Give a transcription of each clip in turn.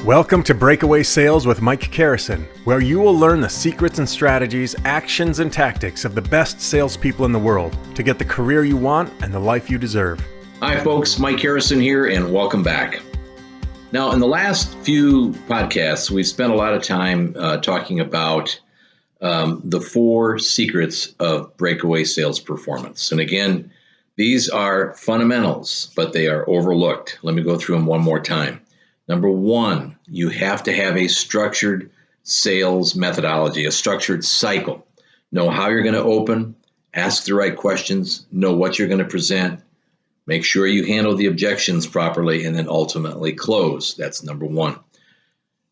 Welcome to Breakaway Sales with Mike Carrison, where you will learn the secrets and strategies, actions and tactics of the best salespeople in the world to get the career you want and the life you deserve. Hi folks, Mike Carrison here and welcome back. Now in the last few podcasts, we've spent a lot of time talking about the 4 secrets of breakaway sales performance. And again, these are fundamentals, but they are overlooked. Let me go through them one more time. Number 1, you have to have a structured sales methodology, a structured cycle. Know how you're going to open, ask the right questions, know what you're going to present, make sure you handle the objections properly, and then ultimately close. That's number 1.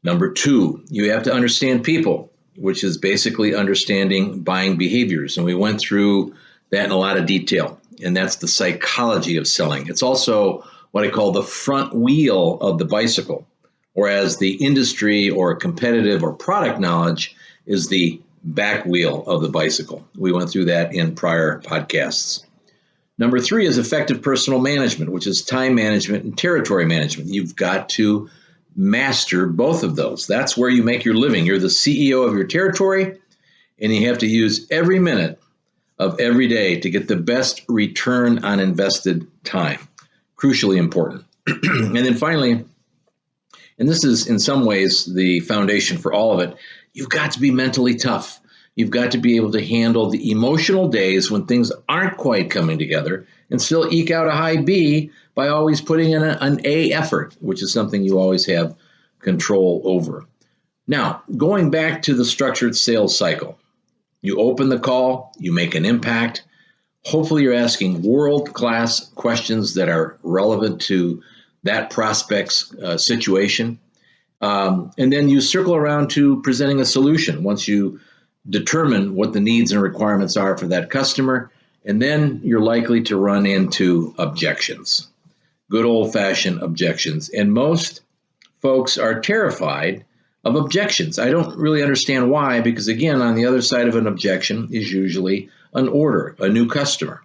Number 2, you have to understand people, which is basically understanding buying behaviors. And we went through that in a lot of detail, and that's the psychology of selling. It's also what I call the front wheel of the bicycle, whereas the industry or competitive or product knowledge is the back wheel of the bicycle. We went through that in prior podcasts. Number 3 is effective personal management, which is time management and territory management. You've got to master both of those. That's where you make your living. You're the CEO of your territory, and you have to use every minute of every day to get the best return on invested time. Crucially important. And then finally, and this is in some ways the foundation for all of it, you've got to be mentally tough. You've got to be able to handle the emotional days when things aren't quite coming together and still eke out a high B by always putting in an A effort, which is something you always have control over. Now, going back to the structured sales cycle, you open the call, you make an impact. Hopefully you're asking world-class questions that are relevant to that prospect's situation. And then you circle around to presenting a solution once you determine what the needs and requirements are for that customer. And then you're likely to run into objections, good old-fashioned objections. And most folks are terrified of objections. I don't really understand why, because again, on the other side of an objection is usually an order, a new customer.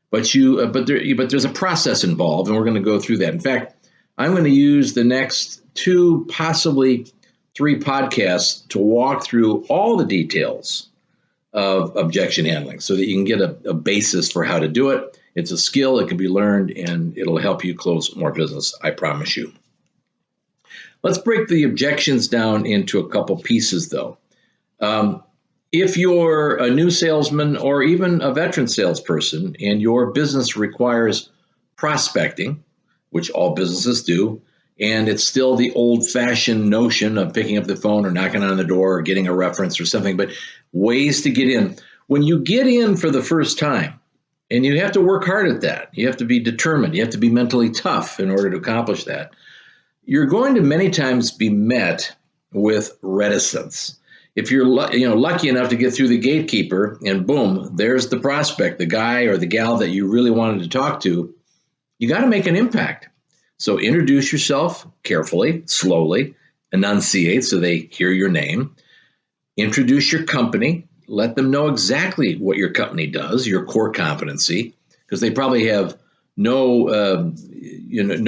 But there's a process involved, and we're going to go through that. In fact, I'm going to use the next 2, possibly 3 podcasts to walk through all the details of objection handling so that you can get a basis for how to do it. It's a skill, it can be learned, and it'll help you close more business, I promise you. Let's break the objections down into a couple pieces, though. If you're a new salesman or even a veteran salesperson and your business requires prospecting, which all businesses do, and it's still the old-fashioned notion of picking up the phone or knocking on the door or getting a reference or something, but ways to get in. When you get in for the first time, and you have to work hard at that, you have to be determined, you have to be mentally tough in order to accomplish that, you're going to many times be met with reticence. If you're lucky enough to get through the gatekeeper and boom, there's the prospect, the guy or the gal that you really wanted to talk to, you got to make an impact. So introduce yourself carefully, slowly, enunciate so they hear your name. Introduce your company. Let them know exactly what your company does, your core competency, because they probably have no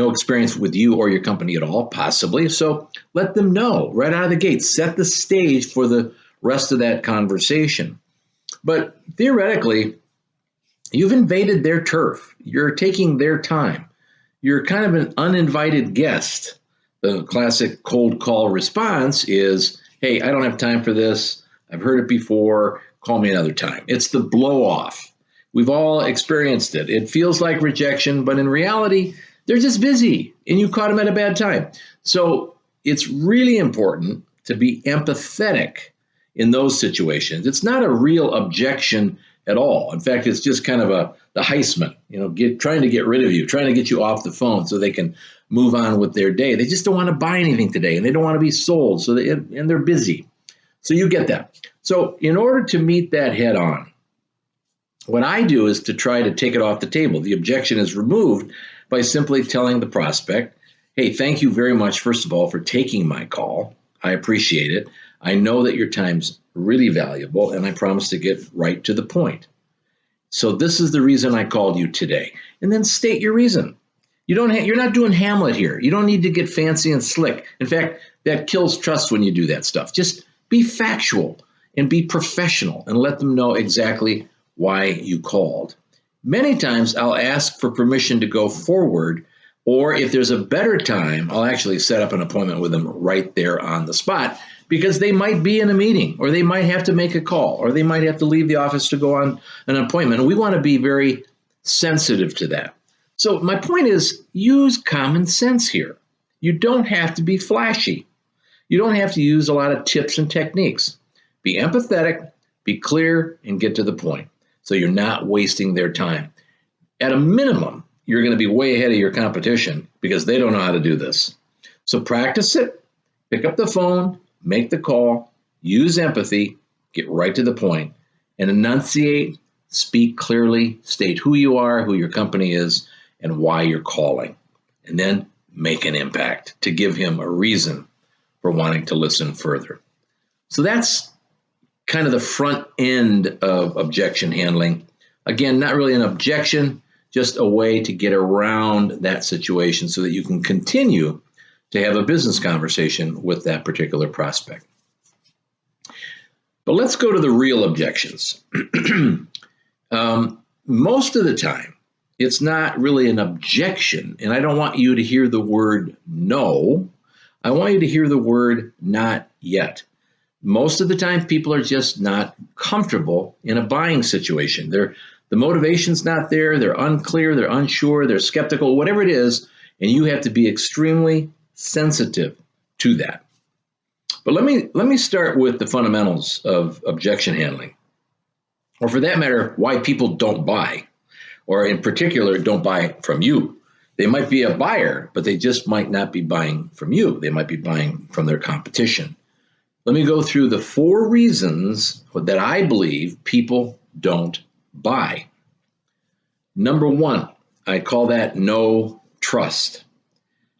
experience with you or your company at all, possibly. So let them know right out of the gate. Set the stage for the rest of that conversation. But theoretically, you've invaded their turf. You're taking their time. You're kind of an uninvited guest. The classic cold call response is, hey, I don't have time for this. I've heard it before. Call me another time. It's the blow off. We've all experienced it. It feels like rejection, but in reality, they're just busy and you caught them at a bad time. So it's really important to be empathetic in those situations. It's not a real objection at all. In fact, it's just kind of the heistman, trying to get rid of you, trying to get you off the phone so they can move on with their day. They just don't want to buy anything today and they don't want to be sold. And they're busy. So you get that. So in order to meet that head on, what I do is to try to take it off the table. The objection is removed by simply telling the prospect, hey, thank you very much, first of all, for taking my call. I appreciate it. I know that your time's really valuable, and I promise to get right to the point. So this is the reason I called you today. And then state your reason. You're not doing Hamlet here. You don't need to get fancy and slick. In fact, that kills trust when you do that stuff. Just be factual and be professional and let them know exactly why you called. Many times I'll ask for permission to go forward, or if there's a better time, I'll actually set up an appointment with them right there on the spot, because they might be in a meeting, or they might have to make a call, or they might have to leave the office to go on an appointment. And we want to be very sensitive to that. So my point is, use common sense here. You don't have to be flashy. You don't have to use a lot of tips and techniques. Be empathetic, be clear, and get to the point, so you're not wasting their time. At a minimum, you're going to be way ahead of your competition because they don't know how to do this. So practice it, pick up the phone, make the call, use empathy, get right to the point, and enunciate, speak clearly, state who you are, who your company is, and why you're calling. And then make an impact to give him a reason for wanting to listen further. So that's kind of the front end of objection handling. Again, not really an objection, just a way to get around that situation so that you can continue to have a business conversation with that particular prospect. But let's go to the real objections. Most of the time, it's not really an objection, and I don't want you to hear the word no. I want you to hear the word not yet. Most of the time, people are just not comfortable in a buying situation. The motivation's not there, they're unclear, they're unsure, they're skeptical, whatever it is, and you have to be extremely sensitive to that. But let me start with the fundamentals of objection handling, or for that matter, why people don't buy, or in particular, don't buy from you. They might be a buyer, but they just might not be buying from you. They might be buying from their competition. Let me go through the 4 reasons that I believe people don't buy. Number 1, I call that no trust.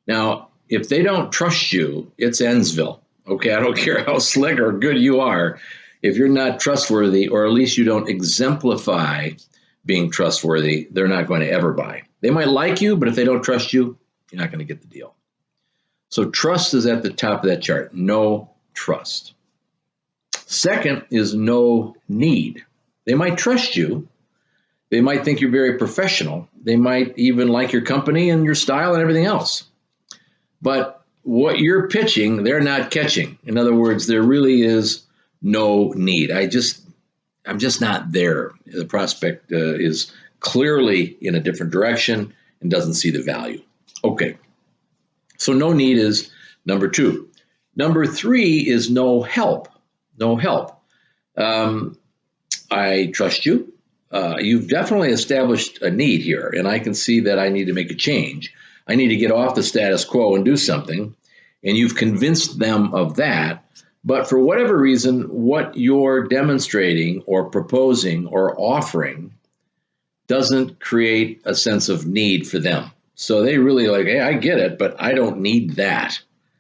Now, if they don't trust you, it's Ensville. Okay, I don't care how slick or good you are. If you're not trustworthy, or at least you don't exemplify being trustworthy, they're not going to ever buy. They might like you, but if they don't trust you, you're not going to get the deal. So trust is at the top of that chart. No trust. Second is no need. They might trust you. They might think you're very professional. They might even like your company and your style and everything else. But what you're pitching, they're not catching. In other words, there really is no need. I'm just not there. The prospect is clearly in a different direction and doesn't see the value. Okay, so no need is number 2. Number 3 is no help. No help. I trust you. You've definitely established a need here, and I can see that I need to make a change. I need to get off the status quo and do something, and you've convinced them of that. But for whatever reason, what you're demonstrating or proposing or offering doesn't create a sense of need for them. So they really like, hey, I get it, but I don't need that.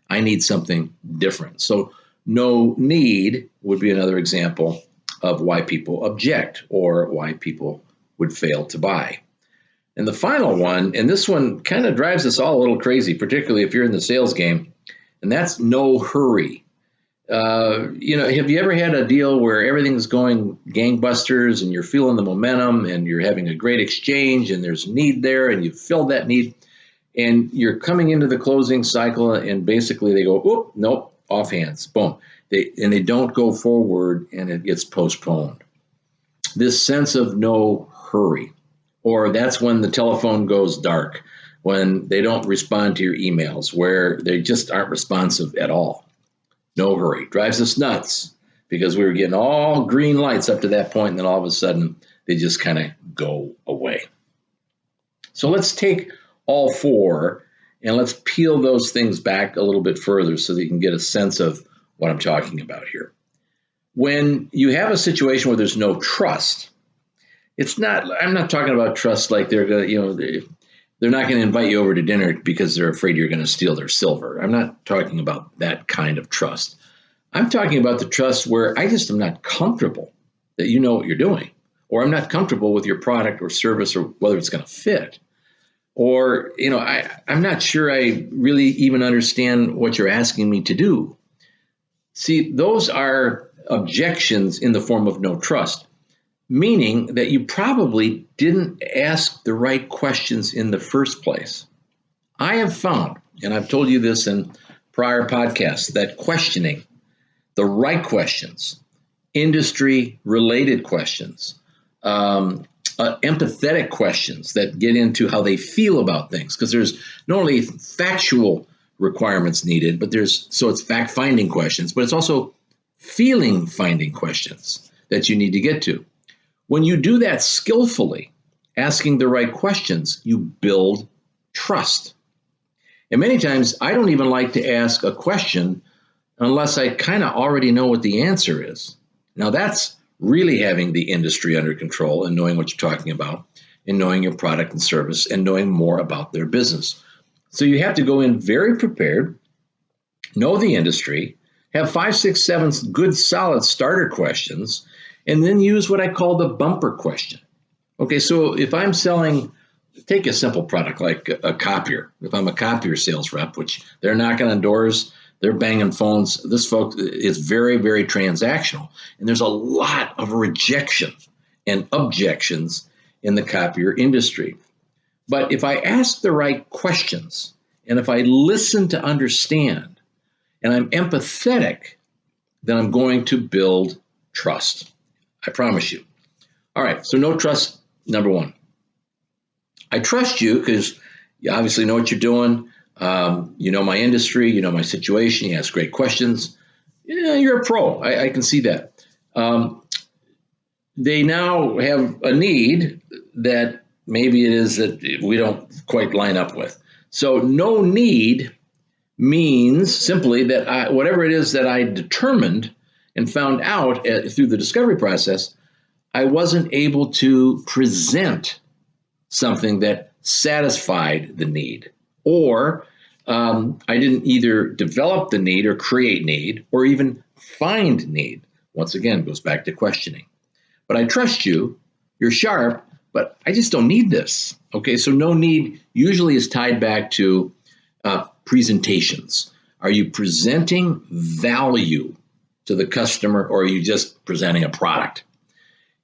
I need something different. So no need would be another example of why people object or why people would fail to buy. And the final one, and this one kind of drives us all a little crazy, particularly if you're in the sales game, and that's no hurry. Have you ever had a deal where everything's going gangbusters and you're feeling the momentum and you're having a great exchange and there's need there and you've filled that need and you're coming into the closing cycle and basically they go, oh, nope, off hands, boom. They don't go forward and it gets postponed. This sense of no hurry, or that's when the telephone goes dark, when they don't respond to your emails, where they just aren't responsive at all. No hurry. Drives us nuts because we were getting all green lights up to that point, and then all of a sudden they just kind of go away. So let's take all 4 and let's peel those things back a little bit further so that you can get a sense of what I'm talking about here. When you have a situation where there's no trust, I'm not talking about trust like they're going to, they're not going to invite you over to dinner because they're afraid you're going to steal their silver. I'm not talking about that kind of trust. I'm talking about the trust where I just am not comfortable that you know what you're doing, or I'm not comfortable with your product or service or whether it's going to fit. Or, I'm not sure I really even understand what you're asking me to do. See, those are objections in the form of no trust, meaning that you probably didn't ask the right questions in the first place. I have found, and I've told you this in prior podcasts, that questioning the right questions, industry-related questions, empathetic questions that get into how they feel about things, because there's not only factual requirements needed, but it's fact-finding questions, but it's also feeling-finding questions that you need to get to. When you do that skillfully, asking the right questions, you build trust. And many times, I don't even like to ask a question unless I kind of already know what the answer is. Now, that's really having the industry under control and knowing what you're talking about and knowing your product and service and knowing more about their business. So you have to go in very prepared, know the industry, have 5, 6, 7 good solid starter questions, and then use what I call the bumper question. Okay, so if I'm selling, take a simple product like a copier. If I'm a copier sales rep, which they're knocking on doors, they're banging phones, this folks is very, very transactional. And there's a lot of rejection and objections in the copier industry. But if I ask the right questions, and if I listen to understand, and I'm empathetic, then I'm going to build trust. I promise you. All right, so no trust, number one. I trust you because you obviously know what you're doing. You know my industry, you know my situation, you ask great questions. Yeah, you're a pro. I can see that. They now have a need that maybe it is that we don't quite line up with. So no need means simply that whatever it is that I determined and found out through the discovery process, I wasn't able to present something that satisfied the need, or I didn't either develop the need or create need or even find need. Once again, it goes back to questioning. But I trust you, you're sharp, but I just don't need this. Okay, so no need usually is tied back to presentations. Are you presenting value to the customer, or are you just presenting a product?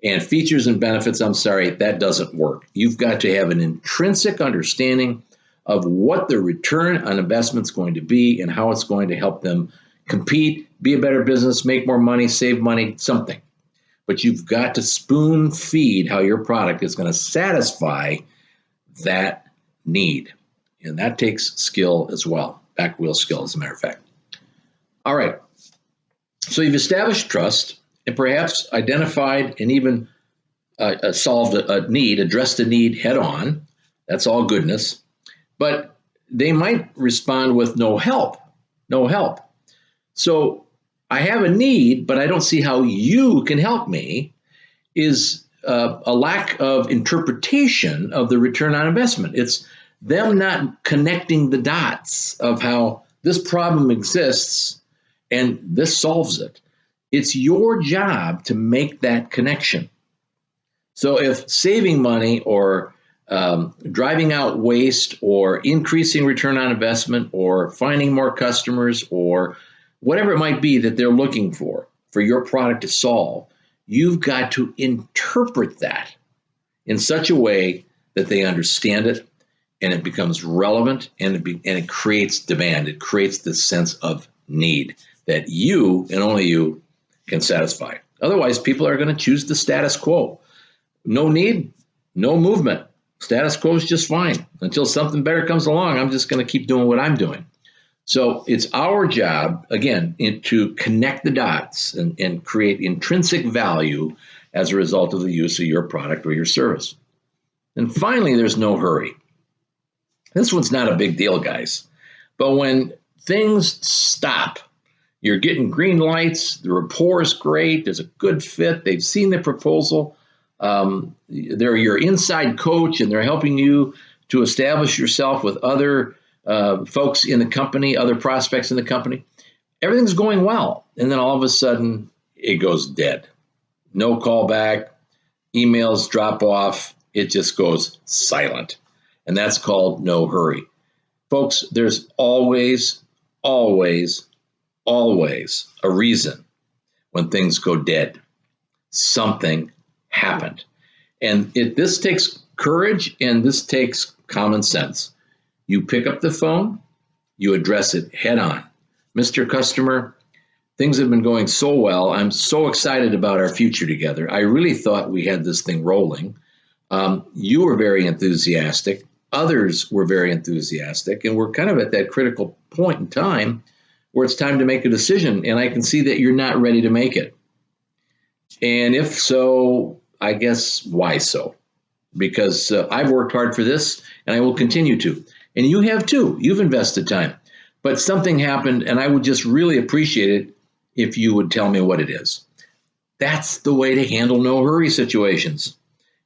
And features and benefits, I'm sorry, that doesn't work. You've got to have an intrinsic understanding of what the return on investment is going to be and how it's going to help them compete, be a better business, make more money, save money, something. But you've got to spoon feed how your product is going to satisfy that need. And that takes skill as well, back wheel skill, as a matter of fact. All right. So you've established trust and perhaps identified and even solved a need, addressed a need head on. That's all goodness. But they might respond with no help. So I have a need, but I don't see how you can help me, is a lack of interpretation of the return on investment. It's them not connecting the dots of how this problem exists and this solves it. It's your job to make that connection. So if saving money or driving out waste or increasing return on investment or finding more customers or whatever it might be that they're looking for your product to solve, you've got to interpret that in such a way that they understand it and it becomes relevant and it creates demand. It creates this sense of need that you and only you can satisfy. Otherwise, people are going to choose the status quo. No need, no movement. Status quo is just fine. Until something better comes along, I'm just going to keep doing what I'm doing. So it's our job, again, to connect the dots and create intrinsic value as a result of the use of your product or your service. And finally, there's no hurry. This one's not a big deal, guys. But when things stop, you're getting green lights, the rapport is great, there's a good fit, they've seen the proposal, they're your inside coach, and they're helping you to establish yourself with other folks in the company, other prospects in the company. Everything's going well. And then all of a sudden, it goes dead. No callback, emails drop off, it just goes silent. and that's called no hurry. Folks, there's always, always, always a reason when things go dead. Something happened. And this takes courage and this takes common sense. You pick up the phone, you address it head on. Mr. Customer, things have been going so well. I'm so excited about our future together. I really thought we had this thing rolling. You were very enthusiastic. Others were very enthusiastic. And we're kind of at that critical point in time where it's time to make a decision. And I can see that you're not ready to make it. And if so, I guess why so? Because I've worked hard for this and I will continue to. And you have too. You've invested time. But something happened and I would just really appreciate it if you would tell me what it is. That's the way to handle no hurry situations.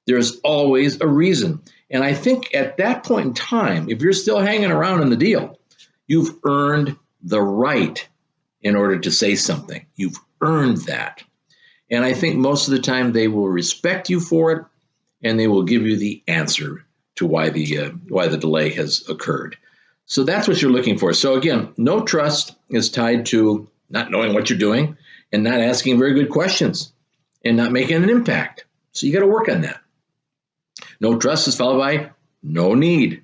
There's always a reason. And I think at that point in time, if you're still hanging around in the deal, you've earned the right in order to say something. You've earned that. And I think most of the time they will respect you for it and they will give you the answer to why the delay has occurred. So that's what you're looking for. So again, no trust is tied to not knowing what you're doing and not asking very good questions and not making an impact. So you got to work on that. No trust is followed by no need.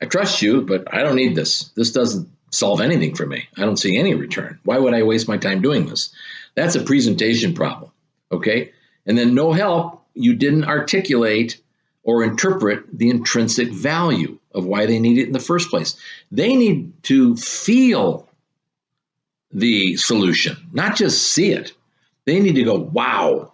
I trust you, but I don't need this. This doesn't solve anything for me. I don't see any return. Why would I waste my time doing this? That's a presentation problem, okay? And then no help, you didn't articulate or interpret the intrinsic value of why they need it in the first place. They need to feel the solution, not just see it. They need to go, wow.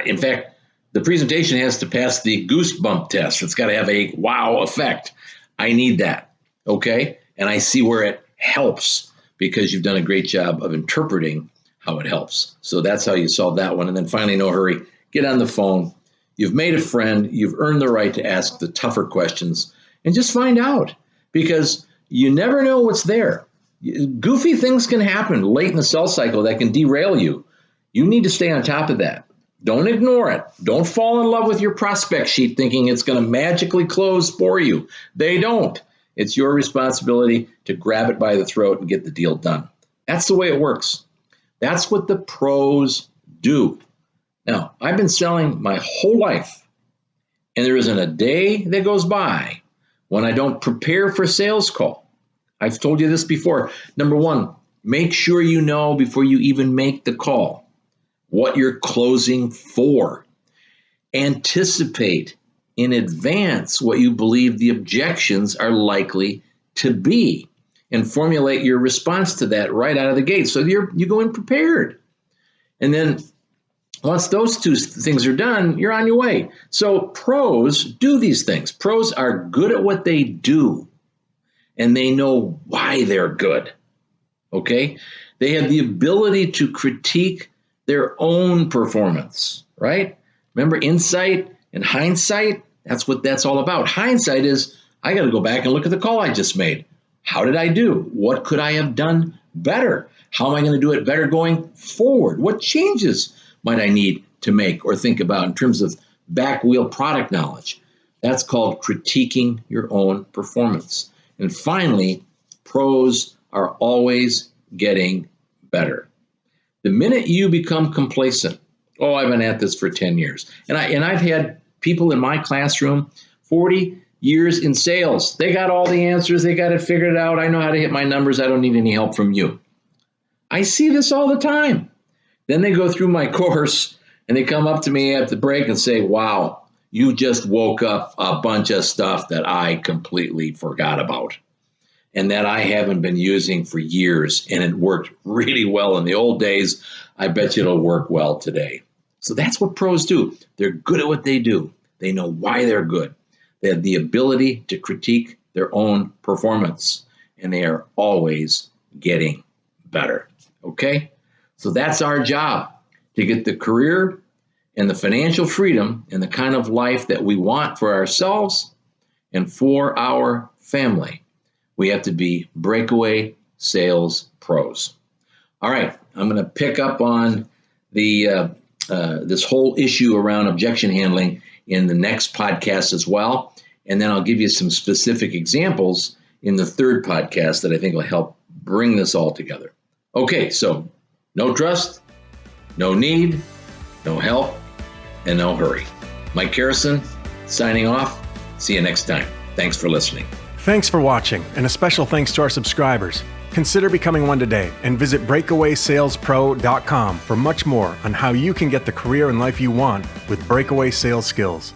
In fact, the presentation has to pass the goosebump test. It's got to have a wow effect. I need that, okay? And I see where it helps because you've done a great job of interpreting how it helps. So that's how you solve that one. And then finally, no hurry, get on the phone. You've made a friend. You've earned the right to ask the tougher questions and just find out because you never know what's there. Goofy things can happen late in the sales cycle that can derail you. You need to stay on top of that. Don't ignore it. Don't fall in love with your prospect sheet thinking it's going to magically close for you. They don't. It's your responsibility to grab it by the throat and get the deal done. That's the way it works. That's what the pros do. Now, I've been selling my whole life, and there isn't a day that goes by when I don't prepare for a sales call. I've told you this before. Number one, make sure you know before you even make the call what you're closing for. Anticipate in advance what you believe the objections are likely to be and formulate your response to that right out of the gate. So you go in prepared. And then once those two things are done, you're on your way. So pros do these things. Pros are good at what they do, and they know why they're good, okay? They have the ability to critique their own performance, right? Remember insight and hindsight? That's what that's all about. Hindsight is, I got to go back and look at the call I just made. How did I do? What could I have done better? How am I going to do it better going forward? What changes might I need to make or think about in terms of back wheel product knowledge? That's called critiquing your own performance. And finally, pros are always getting better. The minute you become complacent, oh, I've been at this for 10 years. And I've had people in my classroom, 40 years in sales. They got all the answers. They got it figured out. I know how to hit my numbers. I don't need any help from you. I see this all the time. Then they go through my course and they come up to me at the break and say, wow, you just woke up a bunch of stuff that I completely forgot about and that I haven't been using for years. And it worked really well in the old days. I bet you it'll work well today. So that's what pros do. They're good at what they do. They know why they're good. They have the ability to critique their own performance, and they are always getting better. Okay? So that's our job, to get the career and the financial freedom and the kind of life that we want for ourselves and for our family. We have to be breakaway sales pros. All right, I'm going to pick up on this whole issue around objection handling in the next podcast as well. And then I'll give you some specific examples in the third podcast that I think will help bring this all together. Okay, so no trust, no need, no help, and no hurry. Mike Kerrison, signing off. See you next time. Thanks for listening. Thanks for watching, and a special thanks to our subscribers. Consider becoming one today and visit breakawaysalespro.com for much more on how you can get the career and life you want with Breakaway sales skills.